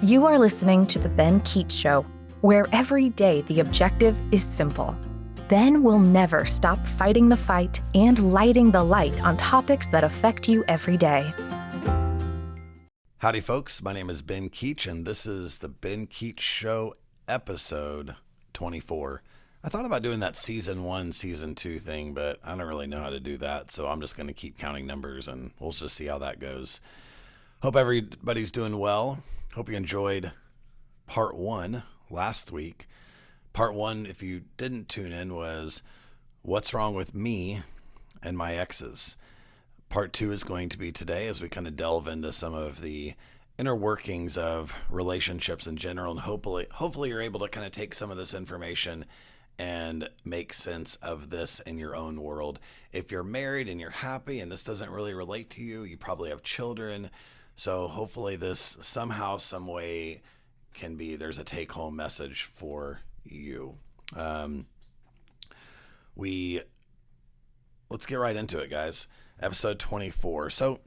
You are listening to The Ben Keech Show, where every day the objective is simple. Ben will never stop fighting the fight and lighting the light on topics that affect you every day. Howdy, folks. My name is Ben Keech, and this is the Ben Keech Show, episode 24. I thought about doing that season 1, season 2 thing, but I don't really know how to do that, so I'm just going to keep counting numbers, and we'll just see how that goes. Hope everybody's doing well. Hope you enjoyed part 1 last week. Part 1, if you didn't tune in, was what's wrong with me and my exes. Part 2 is going to be today as we kind of delve into some of the inner workings of relationships in general, and hopefully you're able to kind of take some of this information and make sense of this in your own world. If you're married and you're happy and this doesn't really relate to you, you probably have children. So hopefully this somehow, some way can be, there's a take-home message for you. Let's get right into it, guys. Episode 24. So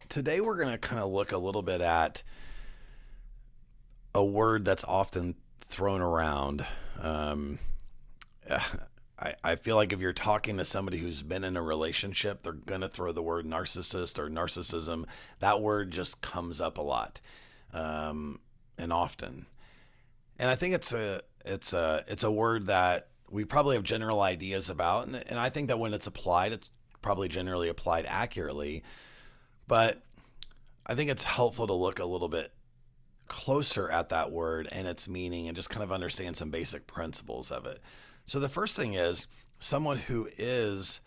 today we're going to kind of look a little bit at a word that's often thrown around. I feel like if you're talking to somebody who's been in a relationship, they're going to throw the word narcissist or narcissism. That word just comes up a lot, and often. And I think it's a word that we probably have general ideas about. And I think that when it's applied, it's probably generally applied accurately. But I think it's helpful to look a little bit closer at that word and its meaning and just kind of understand some basic principles of it. So the first thing is someone who is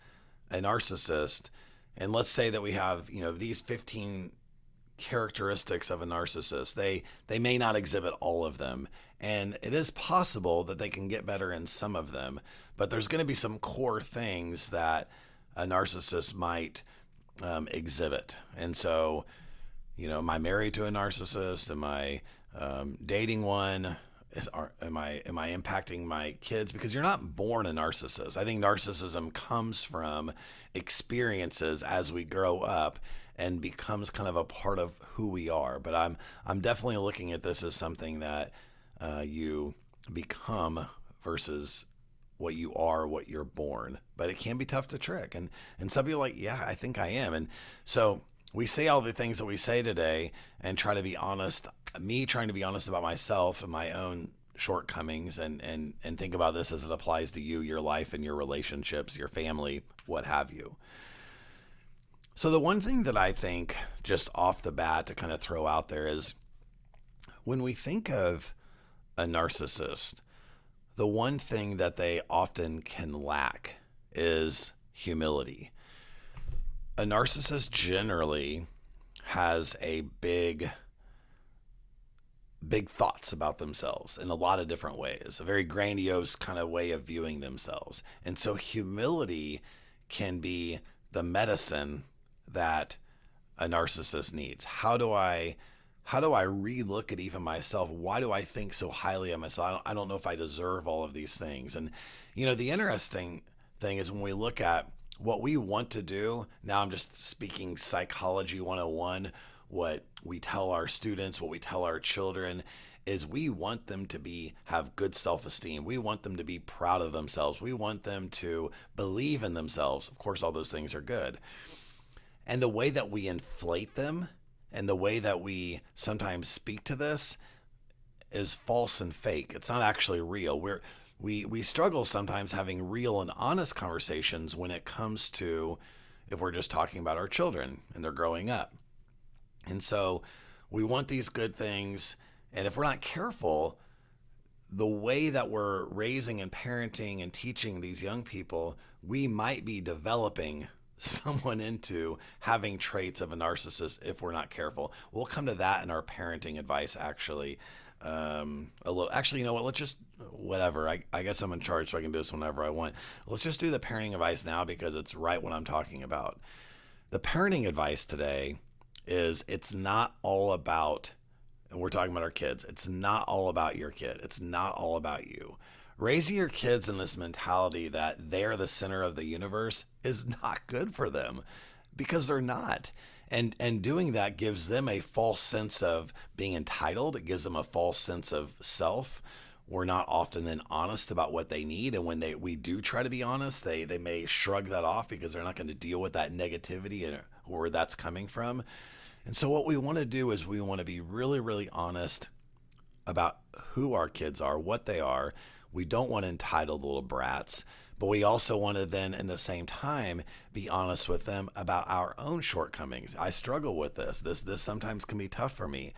a narcissist, and let's say that we have, these 15 characteristics of a narcissist. They may not exhibit all of them, and it is possible that they can get better in some of them, but there's going to be some core things that a narcissist might exhibit. And so, am I married to a narcissist? Am I dating one? Am I impacting my kids? Because you're not born a narcissist. I think narcissism comes from experiences as we grow up and becomes kind of a part of who we are. But I'm definitely looking at this as something that you become versus what you are, what you're born. But it can be tough to trick. And some people are like, yeah, I think I am. And so we say all the things that we say today and try to be honest. Me trying to be honest about myself and my own shortcomings and think about this as it applies to you, your life and your relationships, your family, what have you. So the one thing that I think just off the bat to kind of throw out there is when we think of a narcissist, the one thing that they often can lack is humility. A narcissist generally has a big thoughts about themselves in a lot of different ways, a very grandiose kind of way of viewing themselves. And so humility can be the medicine that a narcissist needs. How do I relook at even myself? Why do I think so highly of myself? I don't know if I deserve all of these things. And, the interesting thing is when we look at what we want to do, now I'm just speaking psychology 101, what we tell our students, what we tell our children is we want them to have good self-esteem. We want them to be proud of themselves. We want them to believe in themselves. Of course, all those things are good. And the way that we inflate them and the way that we sometimes speak to this is false and fake. It's not actually real. We struggle sometimes having real and honest conversations when it comes to if we're just talking about our children and they're growing up. And so we want these good things. And if we're not careful, the way that we're raising and parenting and teaching these young people, we might be developing someone into having traits of a narcissist if we're not careful. We'll come to that in our parenting advice, actually. A little. Actually, you know what? Let's just, whatever. I guess I'm in charge, so I can do this whenever I want. Let's just do the parenting advice now because it's right what I'm talking about. The parenting advice today is it's not all about, and we're talking about our kids, it's not all about your kid. It's not all about you. Raising your kids in this mentality that they're the center of the universe is not good for them because they're not. And doing that gives them a false sense of being entitled. It gives them a false sense of self. We're not often then honest about what they need. And when we do try to be honest, they may shrug that off because they're not going to deal with that negativity and where that's coming from. And so what we want to do is we want to be really, really honest about who our kids are, what they are. We don't want entitled little brats, but we also want to then, in the same time, be honest with them about our own shortcomings. I struggle with this. This sometimes can be tough for me.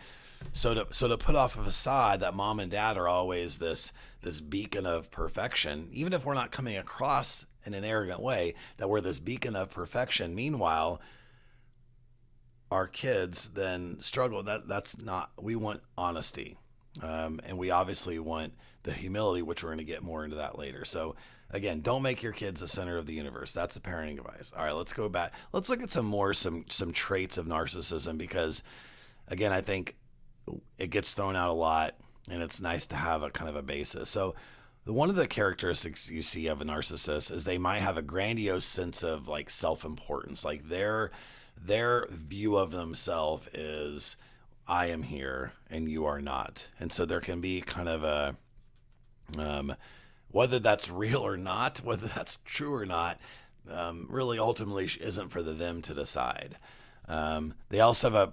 So to put off a facade that mom and dad are always this beacon of perfection, even if we're not coming across in an arrogant way that we're this beacon of perfection. Meanwhile, our kids then struggle. That's not. We want honesty, and we obviously want the humility, which we're going to get more into that later. So again, don't make your kids the center of the universe. That's the parenting advice. All right, let's go back. Let's look at some traits of narcissism, because again, I think it gets thrown out a lot, and it's nice to have a kind of a basis. So one of the characteristics you see of a narcissist is they might have a grandiose sense of like self-importance. Like their view of themselves is, I am here and you are not. And so there can be kind of a, whether that's real or not, whether that's true or not, really ultimately isn't for them to decide. They also have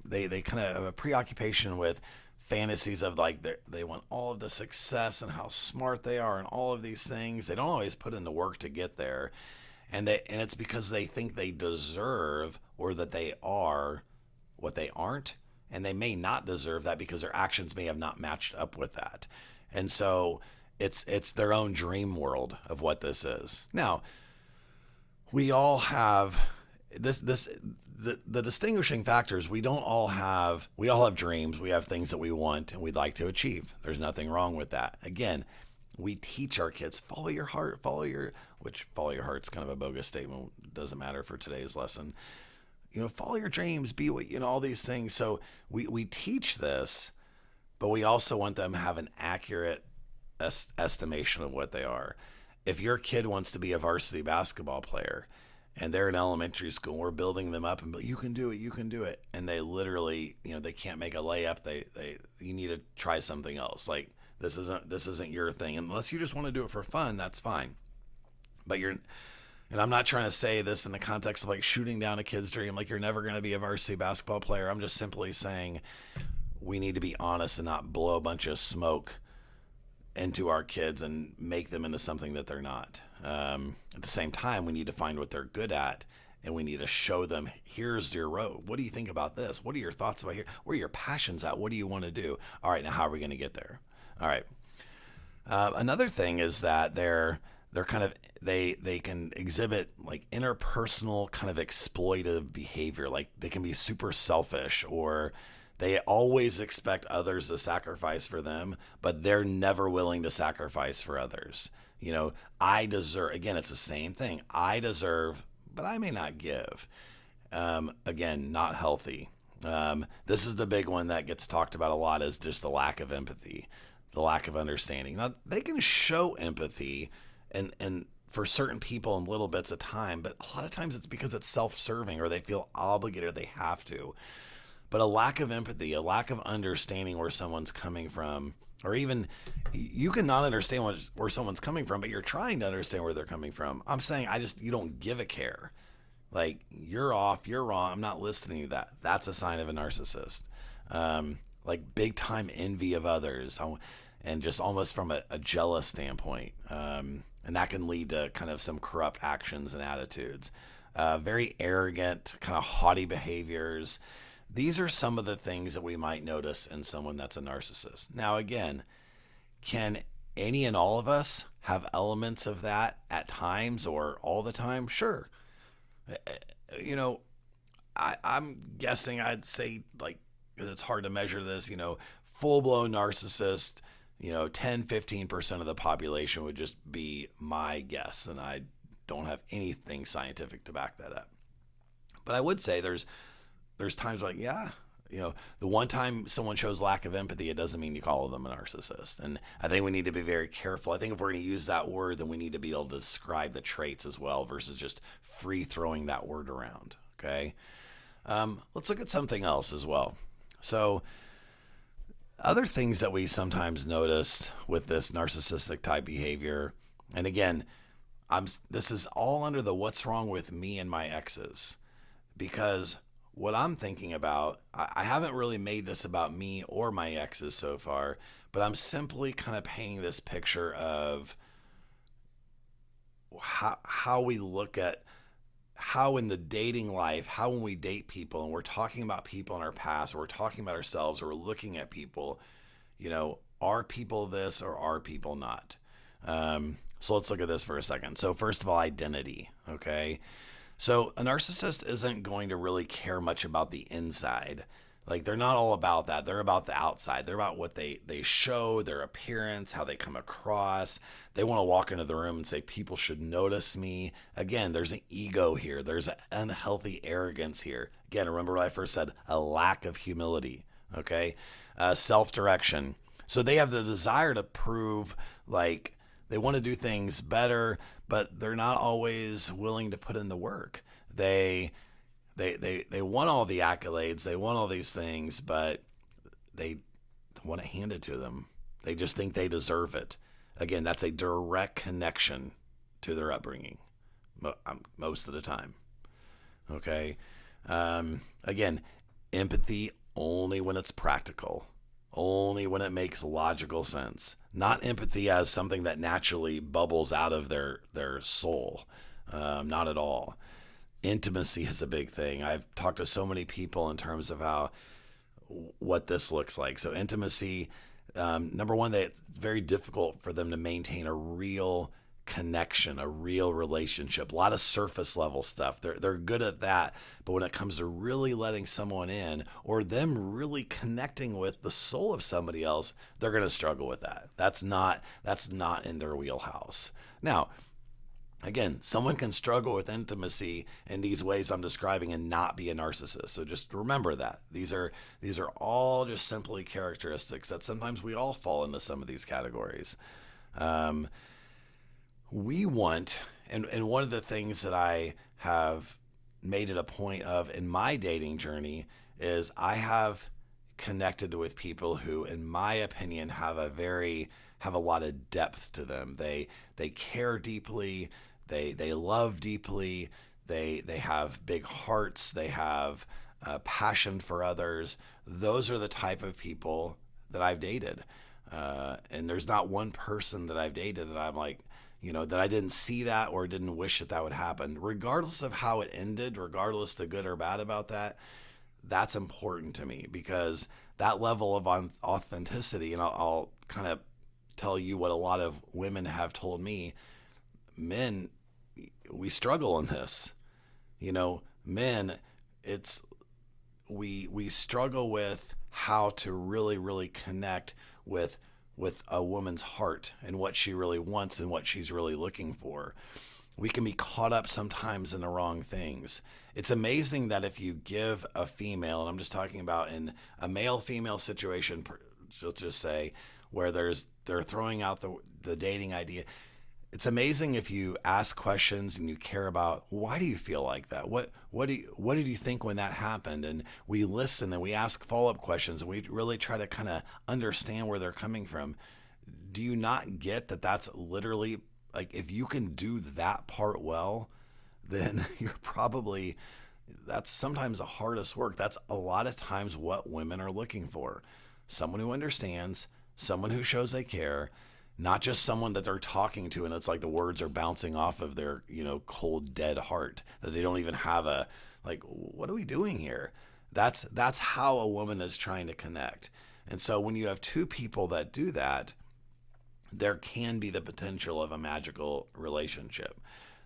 they kind of have a preoccupation with fantasies of like they want all of the success and how smart they are and all of these things. They don't always put in the work to get there, and it's because they think they deserve or that they are what they aren't, and they may not deserve that because their actions may have not matched up with that. And so it's their own dream world of what this is. Now, we all have the distinguishing factors. We all have dreams. We have things that we want and we'd like to achieve. There's nothing wrong with that. Again, we teach our kids, follow your heart, follow your heart's kind of a bogus statement. It doesn't matter for today's lesson. Follow your dreams, be what, all these things. So we teach this, but we also want them to have an accurate estimation of what they are. If your kid wants to be a varsity basketball player and they're in elementary school, we're building them up and you can do it. And they literally, they can't make a layup. You need to try something else. Like this isn't your thing. Unless you just want to do it for fun, that's fine. But and I'm not trying to say this in the context of like shooting down a kid's dream, like you're never going to be a varsity basketball player. I'm just simply saying we need to be honest and not blow a bunch of smoke into our kids and make them into something that they're not. At the same time, we need to find what they're good at, and we need to show them, here's your road. What do you think about this? What are your thoughts about here? Where are your passions at? What do you want to do? All right, now how are we going to get there? All right. Another thing is that they're kind of, they can exhibit like interpersonal kind of exploitive behavior. Like they can be super selfish, or they always expect others to sacrifice for them, but they're never willing to sacrifice for others. I deserve, again, it's the same thing. I deserve, but I may not give. Again, not healthy. This is the big one that gets talked about a lot, is just the lack of empathy, the lack of understanding. Now, they can show empathy and for certain people in little bits of time, but a lot of times it's because it's self-serving or they feel obligated or they have to. But a lack of empathy, a lack of understanding where someone's coming from, or even you can not understand where someone's coming from, but you're trying to understand where they're coming from. I'm saying you don't give a care. Like, you're off, you're wrong, I'm not listening to that. That's a sign of a narcissist. Like big time envy of others, and just almost from a jealous standpoint. And that can lead to kind of some corrupt actions and attitudes. Very arrogant, kind of haughty behaviors. These are some of the things that we might notice in someone that's a narcissist. Now, again, can any and all of us have elements of that at times or all the time? Sure. I'm guessing I'd say, like, because it's hard to measure this, full-blown narcissist, 10-15% of the population would just be my guess, and I don't have anything scientific to back that up. But I would say there's times like, the one time someone shows lack of empathy, it doesn't mean you call them a narcissist. And I think we need to be very careful. I think if we're going to use that word, then we need to be able to describe the traits as well versus just free throwing that word around. Okay. Let's look at something else as well. So, other things that we sometimes notice with this narcissistic type behavior, and again, this is all under the what's wrong with me and my exes, because what I'm thinking about, I haven't really made this about me or my exes so far, but I'm simply kind of painting this picture of how we look at how in the dating life, how when we date people and we're talking about people in our past, or we're talking about ourselves, or we're looking at people, are people this or are people not? So let's look at this for a second. So first of all, identity, okay? So a narcissist isn't going to really care much about the inside. Like, they're not all about that. They're about the outside. They're about what they show, their appearance, how they come across. They want to walk into the room and say, people should notice me. Again, there's an ego here. There's an unhealthy arrogance here. Again, remember what I first said, a lack of humility, okay? Self-direction. So they have the desire to prove, like, they want to do things better, but they're not always willing to put in the work. They want all the accolades, they want all these things, but they want it handed to them. They just think they deserve it. Again, that's a direct connection to their upbringing most of the time. Okay. Again, empathy only when it's practical, only when it makes logical sense. Not empathy as something that naturally bubbles out of their soul. Not at all. Intimacy is a big thing. I've talked to so many people in terms of what this looks like. So intimacy, number one, it's very difficult for them to maintain a real connection, a real relationship. A lot of surface level stuff. They're good at that, but when it comes to really letting someone in, or them really connecting with the soul of somebody else, they're going to struggle with that. That's not in their wheelhouse. Now, again, someone can struggle with intimacy in these ways I'm describing and not be a narcissist. So just remember that. These are all just simply characteristics that sometimes we all fall into some of these categories. We want, and one of the things that I have made it a point of in my dating journey is I have connected with people who, in my opinion, have a lot of depth to them. They care deeply. They love deeply. They have big hearts. They have passion for others. Those are the type of people that I've dated. And there's not one person that I've dated that I'm like, that I didn't see that or didn't wish that would happen. Regardless of how it ended, regardless the good or bad about that, that's important to me, because that level of authenticity, and I'll kind of tell you what a lot of women have told me. Men, we struggle in this. Men, we struggle with how to really, really connect with a woman's heart and what she really wants and what she's really looking for. We can be caught up sometimes in the wrong things. It's amazing that if you give a female, and I'm just talking about in a male-female situation, just say, where they're throwing out the dating idea. It's amazing if you ask questions and you care about, why do you feel like that? What did you think when that happened? And we listen and we ask follow-up questions and we really try to kind of understand where they're coming from. Do you not get that that's literally, like, if you can do that part well, then that's sometimes the hardest work. That's a lot of times what women are looking for. Someone who understands, someone who shows they care, not just someone that they're talking to and it's like the words are bouncing off of their, cold, dead heart, that they don't even have what are we doing here? That's how a woman is trying to connect. And so when you have two people that do that, there can be the potential of a magical relationship,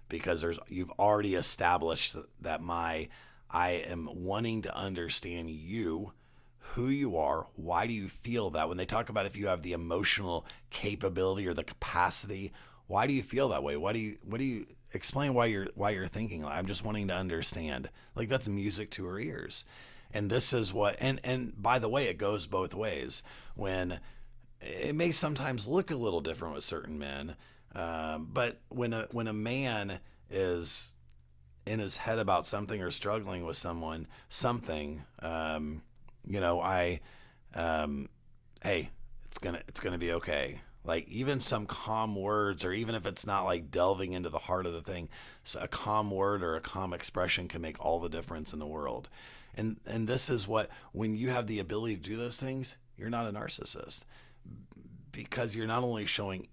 because you've already established that I am wanting to understand you, who you are, why do you feel that? When they talk about if you have the emotional capability or the capacity, why do you feel that way? What do you explain why you're thinking? I'm just wanting to understand. Like, that's music to her ears. And this is what, and by the way, it goes both ways. When it may sometimes look a little different with certain men, but when a man is in his head about something or struggling with something, hey, it's gonna be okay. Like even some calm words, or even if it's not like delving into the heart of the thing, so a calm word or a calm expression can make all the difference in the world. And this is what, when you have the ability to do those things, you're not a narcissist, because you're not only showing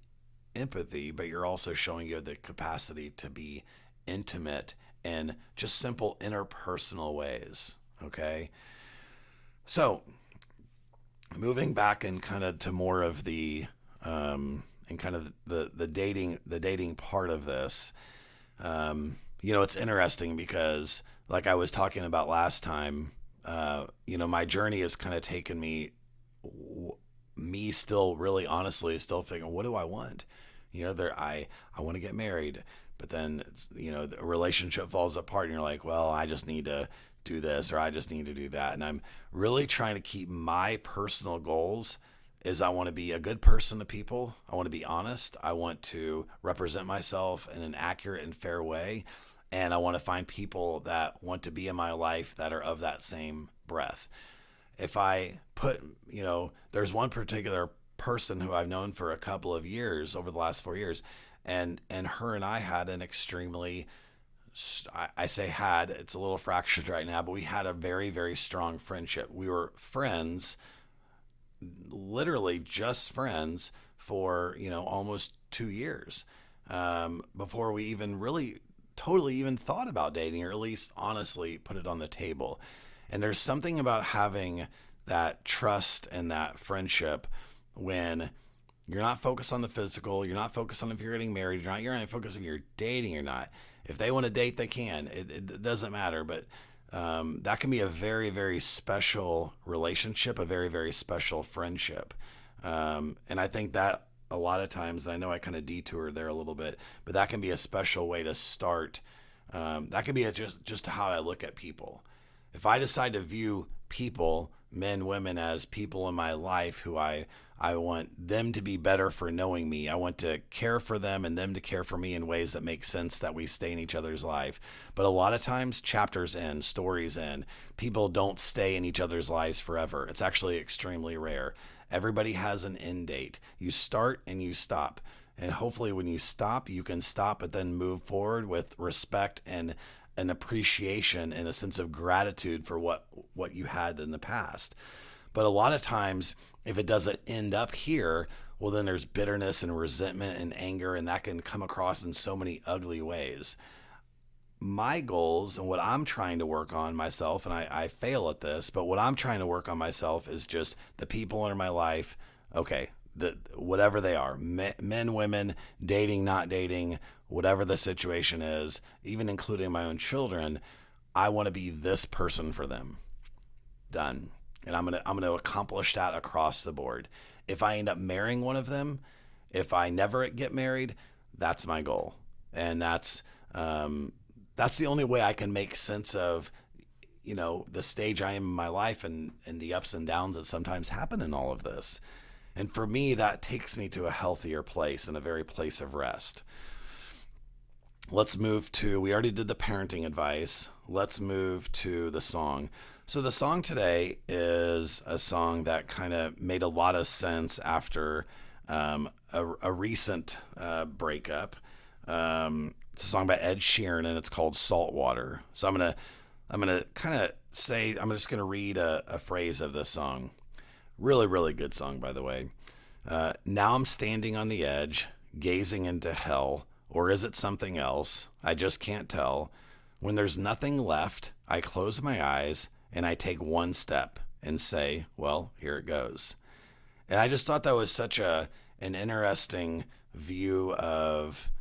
empathy, but you're also showing you the capacity to be intimate in just simple interpersonal ways. Okay. So moving back and kind of to more of the, and kind of the dating part of this, it's interesting because like I was talking about last time, my journey has kind of taken me still really honestly still figuring, what do I want? I want to get married, but then it's, the relationship falls apart and you're like, well, I just need to do this, or I just need to do that. And I'm really trying to keep my personal goals is I want to be a good person to people. I want to be honest. I want to represent myself in an accurate and fair way. And I want to find people that want to be in my life that are of that same breath. If I put, there's one particular person who I've known for a couple of years, over the last 4 years, and her and I had an extremely, I say had, it's a little fractured right now, but we had a very, very strong friendship. We were friends, literally just friends for, almost 2 years, before we even really totally even thought about dating, or at least honestly put it on the table. And there's something about having that trust and that friendship when you're not focused on the physical, you're not focused on if you're getting married, you're not focused if you're dating or not. If they want to date, they can. It doesn't matter. But that can be a very, very special relationship, a very, very special friendship. And I think that a lot of times, and I know I kind of detoured there a little bit, but that can be a special way to start. That can be just how I look at people. If I decide to view people, men, women, as people in my life who I want them to be better for knowing me. I want to care for them and them to care for me in ways that make sense, that we stay in each other's life. But a lot of times, chapters end, stories end. People don't stay in each other's lives forever. It's actually extremely rare. Everybody has an end date. You start and you stop. And hopefully when you stop, you can stop, but then move forward with respect and an appreciation and a sense of gratitude for what you had in the past. But a lot of times, if it doesn't end up here, well, then there's bitterness and resentment and anger, and that can come across in so many ugly ways. My goals and what I'm trying to work on myself, and I fail at this, but what I'm trying to work on myself is just the people in my life, okay, whatever they are, men, women, dating, not dating, whatever the situation is, even including my own children, I want to be this person for them. Done. And I'm gonna accomplish that across the board. If I end up marrying one of them, if I never get married, that's my goal. And that's the only way I can make sense of, the stage I am in my life and the ups and downs that sometimes happen in all of this. And for me, that takes me to a healthier place and a very place of rest. Let's move to, we already did the parenting advice. Let's move to the song. So the song today is a song that kind of made a lot of sense after a recent breakup. It's a song by Ed Sheeran, and it's called Saltwater. So I'm gonna kind of say, I'm just gonna read a phrase of this song. Really, really good song, by the way. Now I'm standing on the edge, gazing into hell, or is it something else? I just can't tell. When there's nothing left, I close my eyes and I take one step and say, well, here it goes. And I just thought that was such an interesting view of,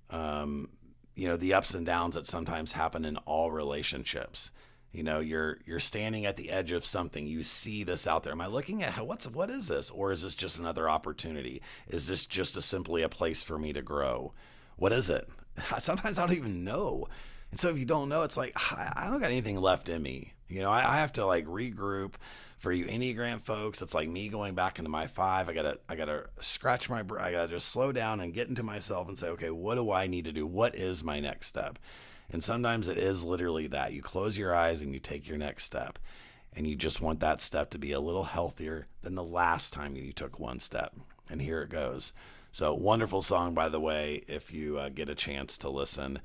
the ups and downs that sometimes happen in all relationships. You're standing at the edge of something. You see this out there. Am I looking at what is this? Or is this just another opportunity? Is this just simply a place for me to grow? What is it? Sometimes I don't even know. And so if you don't know, it's like, I don't got anything left in me. I have to like regroup. For you Enneagram folks, it's like me going back into my 5. I gotta scratch I gotta just slow down and get into myself and say, okay, what do I need to do? What is my next step? And sometimes it is literally that. You close your eyes and you take your next step. And you just want that step to be a little healthier than the last time you took one step. And here it goes. So wonderful song, by the way, if you get a chance to listen.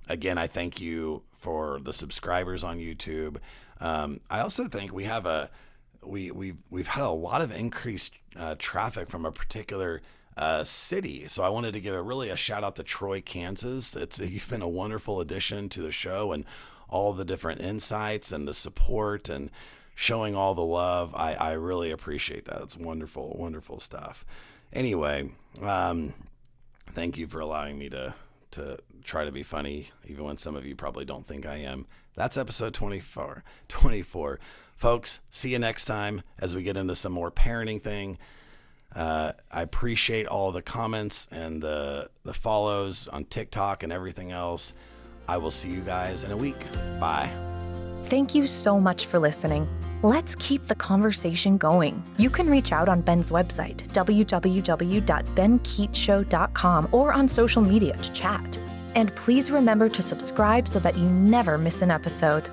Again, I thank you for the subscribers on YouTube. I also think we have we've had a lot of increased traffic from a particular city. So I wanted to give a shout out to Troy, Kansas. You've been a wonderful addition to the show and all the different insights and the support and showing all the love. I really appreciate that. It's wonderful, wonderful stuff. Anyway, thank you for allowing me to try to be funny, even when some of you probably don't think I am. That's episode 24. Folks, see you next time as we get into some more parenting thing. I appreciate all the comments and the follows on TikTok and everything else. I will see you guys in a week. Bye. Thank you so much for listening. Let's keep the conversation going. You can reach out on Ben's website, www.benkeechshow.com, or on social media to chat. And please remember to subscribe so that you never miss an episode.